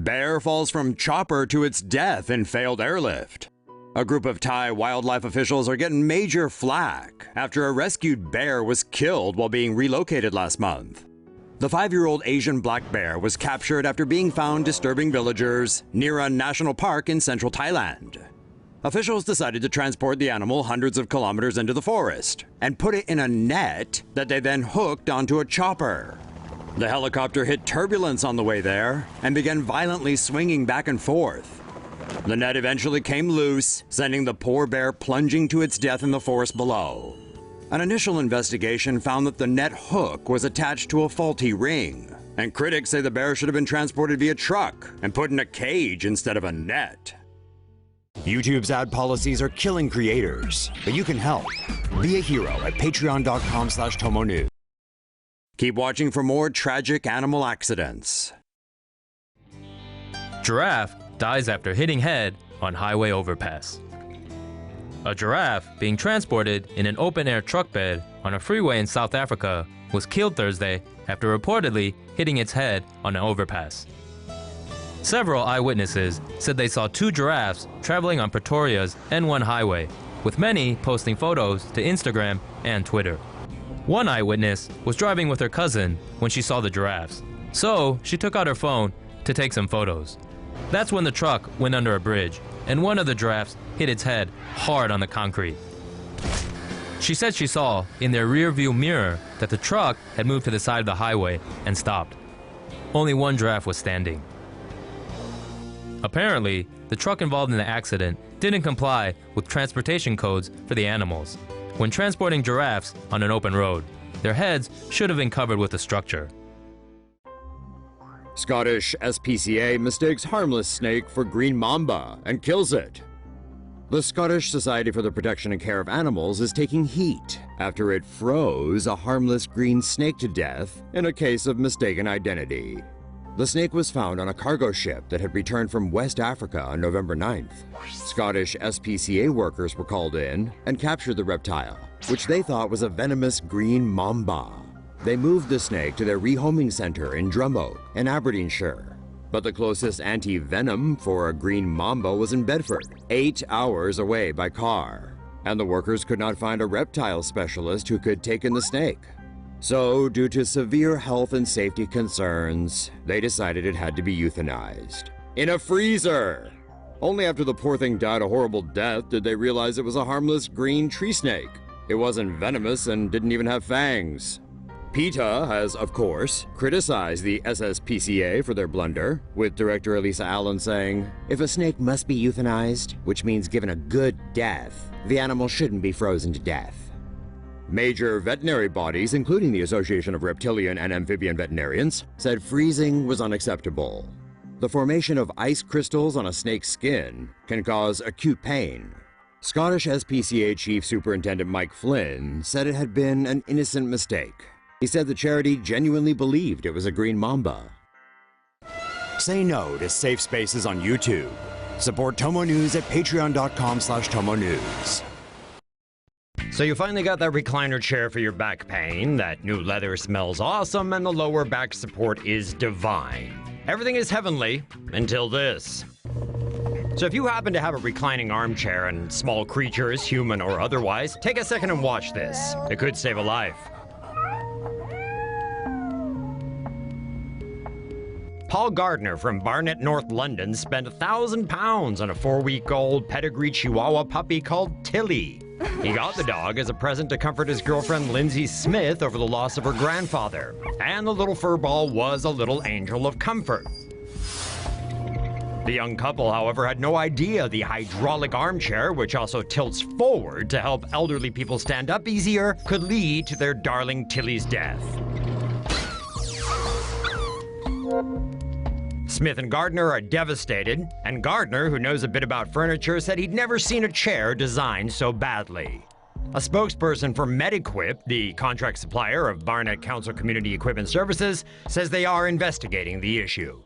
Bear falls from chopper to its death in failed airlift. A group of Thai wildlife officials are getting major flack after a rescued bear was killed while being relocated last month. The 5-year-old Asian black bear was captured after being found disturbing villagers near a national park in central Thailand. Officials decided to transport the animal hundreds of kilometers into the forest and put it in a net that they then hooked onto a chopper. The helicopter hit turbulence on the way there and began violently swinging back and forth. The net eventually came loose, sending the poor bear plunging to its death in the forest below. An initial investigation found that the net hook was attached to a faulty ring, and critics say the bear should have been transported via truck and put in a cage instead of a net. YouTube's ad policies are killing creators, but you can help. Be a hero at patreon.com/TomoNews. Keep watching for more tragic animal accidents. Giraffe dies after hitting head on highway overpass. A giraffe being transported in an open-air truck bed on a freeway in South Africa was killed Thursday after reportedly hitting its head on an overpass. Several eyewitnesses said they saw 2 giraffes traveling on Pretoria's N1 highway, with many posting photos to Instagram and Twitter. One eyewitness was driving with her cousin when she saw the giraffes, so she took out her phone to take some photos. That's when the truck went under a bridge, and one of the giraffes hit its head hard on the concrete. She said she saw in their rear-view mirror that the truck had moved to the side of the highway and stopped. Only one giraffe was standing. Apparently, the truck involved in the accident didn't comply with transportation codes for the animals. When transporting giraffes on an open road, their heads should have been covered with a structure. Scottish SPCA mistakes harmless snake for green mamba and kills it. The Scottish Society for the Protection and Care of Animals is taking heat after it froze a harmless green snake to death in a case of mistaken identity. The snake was found on a cargo ship that had returned from West Africa on November 9th. Scottish SPCA workers were called in and captured the reptile, which they thought was a venomous green mamba. They moved the snake to their rehoming center in Drumoak in Aberdeenshire. But the closest anti-venom for a green mamba was in Bedford, 8 hours away by car. And the workers could not find a reptile specialist who could take in the snake. So, due to severe health and safety concerns, they decided it had to be euthanized. In a freezer! Only after the poor thing died a horrible death did they realize it was a harmless green tree snake. It wasn't venomous and didn't even have fangs. PETA has, of course, criticized the SSPCA for their blunder, with director Elisa Allen saying, "If a snake must be euthanized, which means given a good death, the animal shouldn't be frozen to death." Major veterinary bodies, including the Association of Reptilian and Amphibian Veterinarians, said freezing was unacceptable. The formation of ice crystals on a snake's skin can cause acute pain. Scottish SPCA Chief Superintendent Mike Flynn said it had been an innocent mistake. He said the charity genuinely believed it was a green mamba. Say no to safe spaces on YouTube. Support TomoNews at patreon.com/TomoNews. So you finally got that recliner chair for your back pain, that new leather smells awesome, and the lower back support is divine. Everything is heavenly, until this. So if you happen to have a reclining armchair and small creatures, human or otherwise, take a second and watch this. It could save a life. Paul Gardner from Barnet, North London spent £1,000 on a 4-week-old pedigree Chihuahua puppy called Tilly. He got the dog as a present to comfort his girlfriend Lindsay Smith over the loss of her grandfather. And the little furball was a little angel of comfort. The young couple, however, had no idea the hydraulic armchair, which also tilts forward to help elderly people stand up easier, could lead to their darling Tilly's death. Smith and Gardner are devastated, and Gardner, who knows a bit about furniture, said he'd never seen a chair designed so badly. A spokesperson for MedEquip, the contract supplier of Barnet Council Community Equipment Services, says they are investigating the issue.